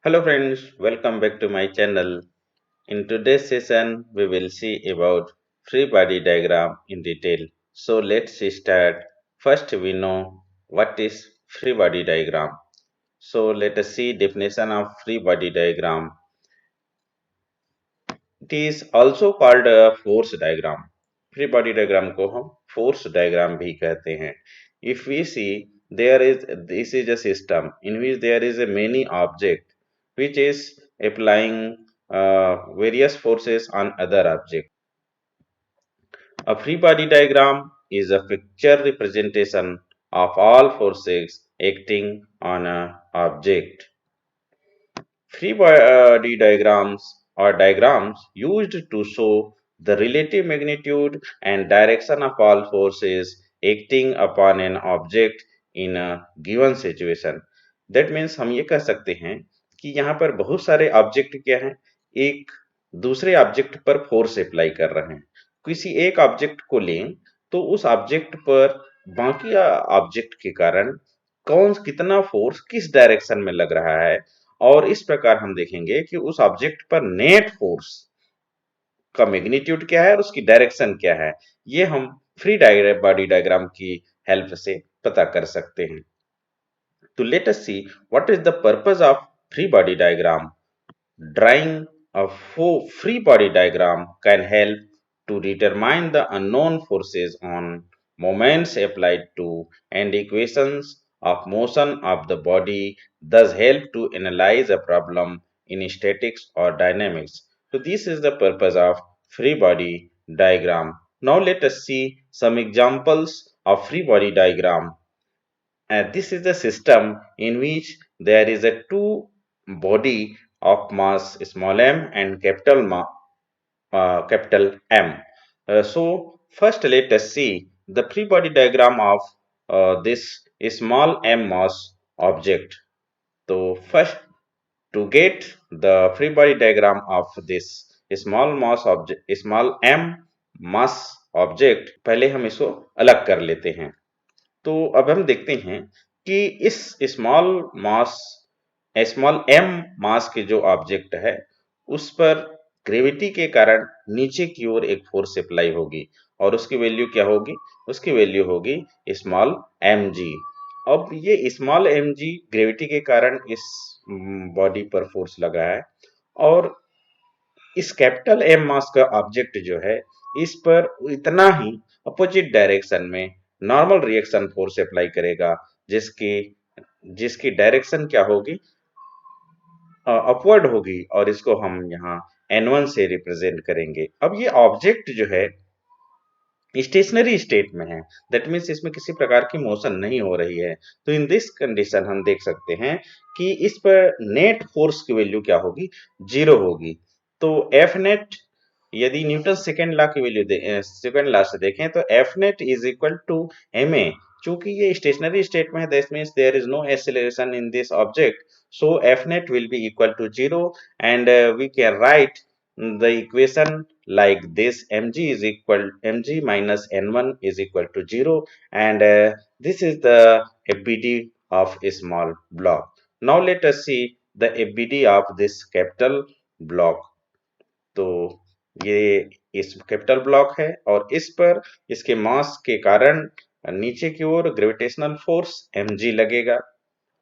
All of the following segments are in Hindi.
Hello friends, welcome back to my channel. In today's session, we will see about free body diagram in detail. So let's start. First, we know what is free body diagram. So let us see definition of free body diagram. It is also called a force diagram. Free body diagram को हम force diagram भी कहते हैं. If we see this is a system in which there is a many object which is applying various forces on other object. A free body diagram is a picture representation of all forces acting on an object. Free body diagrams are diagrams used to show the relative magnitude and direction of all forces acting upon an object in a given situation. That means हम ये कह सकते हैं कि यहाँ पर बहुत सारे ऑब्जेक्ट क्या हैं, एक दूसरे ऑब्जेक्ट पर फोर्स अप्लाई कर रहे हैं. किसी एक ऑब्जेक्ट को लें तो उस ऑब्जेक्ट पर बाकी ऑब्जेक्ट के कारण कौन कितना फोर्स किस डायरेक्शन में लग रहा है, और इस प्रकार हम देखेंगे कि उस ऑब्जेक्ट पर नेट फोर्स का मैग्नीट्यूड क्या है और उसकी डायरेक्शन क्या है. ये हम फ्री बॉडी डायग्राम की हेल्प से पता कर सकते हैं. तो let us see what is the purpose of free body diagram. Drawing a free body diagram can help to determine the unknown forces on moments applied to and equations of motion of the body, thus help to analyze a problem in statics or dynamics. So this is the purpose of free body diagram. Now let us see some examples of free body diagram. This is the system in which there is a two body of mass small m and capital M. So first let us see the free body diagram of this small m mass object. So first, to get the free body diagram of this small m mass object, पहले हम इसको अलग कर लेते हैं. तो अब हम देखते हैं कि इस स्मॉल एम मास के जो ऑब्जेक्ट है उस पर ग्रेविटी के कारण नीचे की ओर एक फोर्स अप्लाई होगी और उसकी वैल्यू क्या होगी, उसकी वैल्यू होगी स्मॉल एम जी. अब ये स्मॉल एम जी ग्रेविटी के कारण इस बॉडी पर फोर्स लगा है और इस कैपिटल एम मास का ऑब्जेक्ट जो है इस पर इतना ही अपोजिट डायरेक्शन में नॉर्मल रिएक्शन फोर्स अप्लाई करेगा जिसकी जिसकी डायरेक्शन क्या होगी, अपवर्ड होगी, और इसको हम यहाँ n1 से रिप्रेजेंट करेंगे. अब ये ऑब्जेक्ट जो है स्टेशनरी स्टेट में है, दैट मीन्स इसमें किसी प्रकार की मोशन नहीं हो रही है. तो इन दिस कंडीशन हम देख सकते हैं कि इस पर नेट फोर्स की वैल्यू क्या होगी, 0 होगी. तो एफ नेट, यदि न्यूटन सेकेंड लॉ की वैल्यू सेकेंड लॉ से देखें तो F net is equal to M A. चूंकि ये स्टेशनरी स्टेट में है, that means there is no acceleration in this object, so f net will be equal to 0, and we can write the equation like this: mg minus n1 is equal to 0, and this is the fbd of a small block. Now let us see the fbd of this capital block. तो ये इस कैपिटल ब्लॉक है और इस पर इसके मास के कारण नीचे की ओर ग्रेविटेशनल फोर्स mg लगेगा.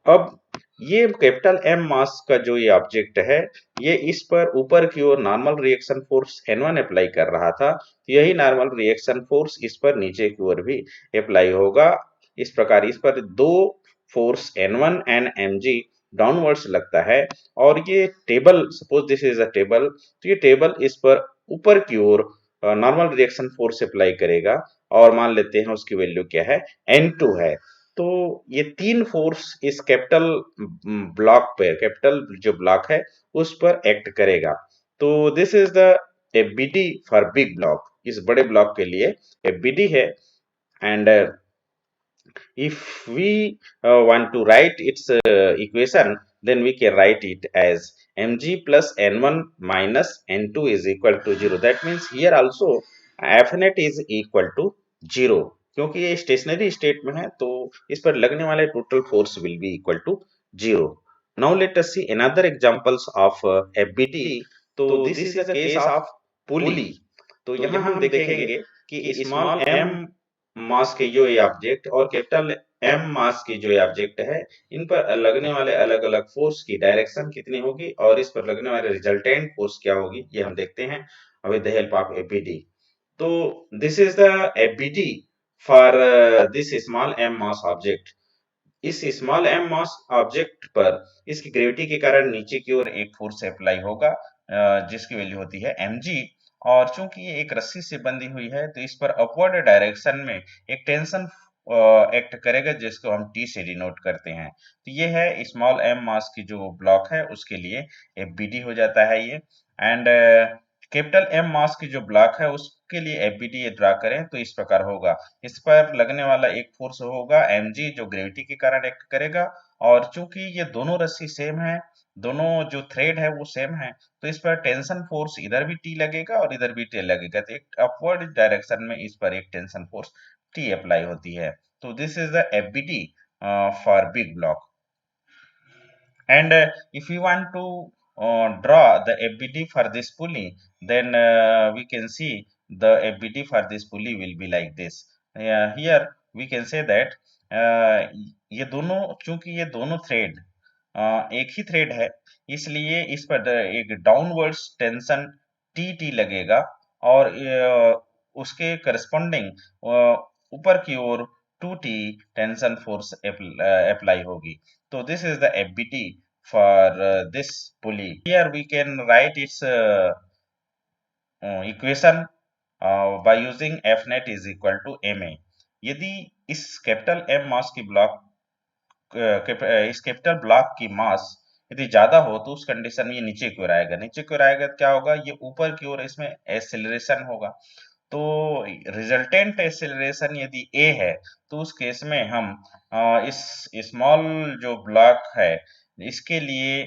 अब ये कैपिटल एम मास का जो ये ऑब्जेक्ट है ये इस पर ऊपर की ओर normal reaction force n1 apply कर रहा था, तो यही नॉर्मल रिएक्शन फोर्स इस पर नीचे की ओर भी अप्लाई होगा. इस प्रकार इस पर दो force n1 and mg downwards लगता है. और ये table, suppose this is a table, तो ये टेबल इस पर ऊपर की ओर नॉर्मल रिएक्शन फोर्स अप्लाई करेगा और मान लेते हैं उसकी वैल्यू क्या है, n2 है. तो ये तीन फोर्स इस कैपिटल ब्लॉक पे, कैपिटल जो ब्लॉक है उस पर एक्ट करेगा. तो this is the FBD for big block. इस बड़े ब्लॉक के लिए एफबीडी है. And if we want to write its equation, then we can write it as mg plus n1 minus n2 is equal to 0. That means here also f net is equal to 0, क्योंकि ये स्टेशनरी स्टेट में है तो इस पर लगने वाले total force will be equal to 0. Now let us see another examples of FBT. तो this is the case of pulley. तो यहाँ हम देखेंगे कि स्मॉल m मास के जो ये ऑब्जेक्ट और कैपिटल M मास की जो ये ऑब्जेक्ट है, इन पर लगने वाले अलग अलग फोर्स की डायरेक्शन कितनी होगी और इस पर लगने वाले रिजल्टेंट फोर्स क्या होगी, ये हम देखते हैं with the help of FBD. तो this is the FBD for this small m mass object. इस स्मॉल m मास ऑब्जेक्ट पर इसकी ग्रेविटी के कारण नीचे की ओर एक फोर्स अप्लाई होगा, जिसकी वैल्यू होती है mg. और चूंकि ये एक रस्सी से बंधी हुई है तो इस पर अपवर्ड डायरेक्शन में एक टेंशन एक्ट करेगा, जिसको हम T से डिनोट करते हैं. तो ये है स्मॉल m मास की जो ब्लॉक है उसके लिए FBD हो जाता है ये. एंड कैपिटल M मास की जो ब्लॉक है उसके लिए FBD ये ड्रा करें तो इस प्रकार होगा. इस पर लगने वाला एक फोर्स होगा mg, जो ग्रेविटी के कारण एक्ट करेगा. और चूंकि ये दोनों रस्सी सेम है, दोनों जो थ्रेड है वो सेम है, तो इस पर टेंशन फोर्स इधर भी T लगेगा और इधर भी T लगेगा. तो एक अपवर्ड डायरेक्शन में इस पर एक टेंशन फोर्स T अप्लाई होती है. तो this is the FBD for big block. And if you want to draw the FBD for this pulley, then we can see the FBD for this pulley will be like this. Here we can say that ये दोनों, चूंकि ये दोनों थ्रेड एक ही थ्रेड है, इसलिए इस पर एक डाउनवर्ड्स टेंशन टी लगेगा. और उसके करस्पॉन्डिंग ऊपर की ओर 2T टेंशन फोर्स अप्लाई होगी. So this is the FBT for this pulley. Here we can write its equation by using F net is equal to ma. यदि इस कैपिटल M मास की ब्लॉक इस कैपिटल ब्लॉक की मास यदि ज्यादा हो तो उस कंडीशन में ये नीचे की ओर आएगा. नीचे की ओर आएगा तो क्या होगा, ये ऊपर की ओर इसमें एक्सेलरेशन होगा. तो रिजल्टेंट एक्सेलरेशन यदि a है तो उस केस में हम इस स्मॉल जो ब्लॉक है इसके लिए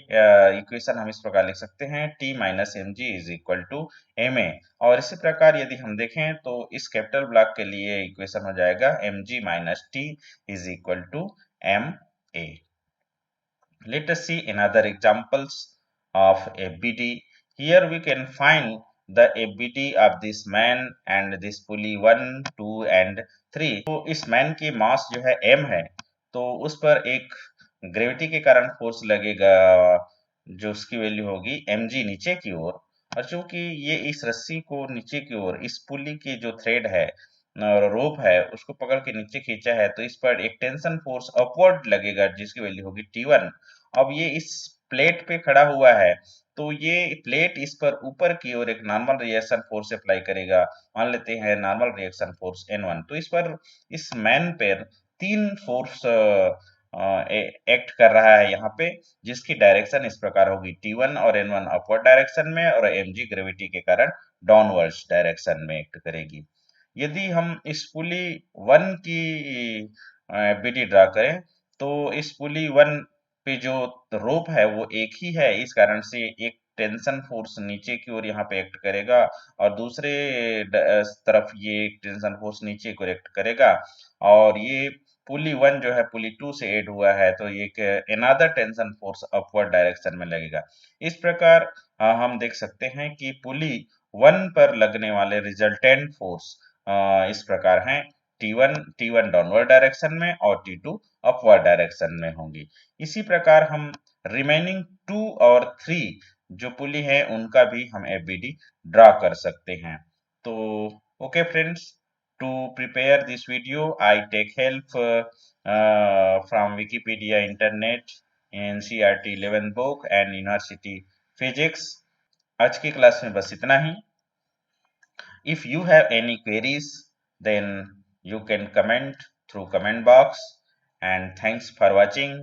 इक्वेशन हम इस प्रकार लिख सकते हैं T minus M G is equal to M A. और इसी प्रकार यदि हम देखें तो इस कैपिटल ब्लॉक के लिए इक्वेशन हो जाएगा M G minus T is equal to M A. Let us see another examples of FBD. Here we can find the FBD of this man and this pulley 1, 2 and 3. तो इस मैन की मास जो है m है, तो उस पर एक ग्रेविटी के कारण फोर्स लगेगा, जो उसकी वैल्यू होगी mg नीचे की ओर. और चूंकि ये इस रस्सी को नीचे की ओर इस पुली की जो थ्रेड है और रोप है उसको पकड़ के नीचे खींचा है, तो इस पर एक टेंशन फोर्स अपवर्ड लगेगा जिसकी वैल्यू होगी T1. अब ये इस प्लेट पे खड़ा हुआ है, तो ये प्लेट इस पर ऊपर की ओर एक नॉर्मल रिएक्शन फोर्स अप्लाई करेगा. मान लेते हैं नॉर्मल रिएक्शन फोर्स N1. तो इस पर इस मैन पर तीन फोर्स एक्ट कर रहा है यहाँ पे, जिसकी डायरेक्शन इस प्रकार होगी T1 और N1 अपवर्ड डायरेक्शन में और mg ग्रेविटी के कारण डाउनवर्ड्स डायरेक्शन में एक्ट करेगी. यदि हम इस पुली 1 की एफबीडी ड्रा करें तो इस पुली 1 पे जो रोप है वो एक ही है, इस कारण से एक टेंशन फोर्स नीचे की ओर यहाँ पे एक्ट करेगा और दूसरे तरफ ये एक टेंशन फोर्स नीचे को एक्ट करेगा. और ये पुली 1 जो है पुली 2 से ऐड हुआ है, तो ये एक another tension force upward direction में लगेगा. इस प्रकार हम देख सकते हैं कि पुली 1 पर लगने वाले रिजल्टेंट फोर्स इस प्रकार हैं. T1 डाउनवर्ड डायरेक्शन में और T2 अपवर्ड डायरेक्शन में होंगी. इसी प्रकार हम रिमेनिंग 2 और 3 जो पुली है उनका भी हम एफबीडी ड्रा कर सकते हैं. तो okay friends, to prepare this video I take help from Wikipedia, internet, NCERT 11th book and University Physics. आज की क्लास में बस इतना ही. If you have any queries, then you can comment through comment box. And thanks for watching.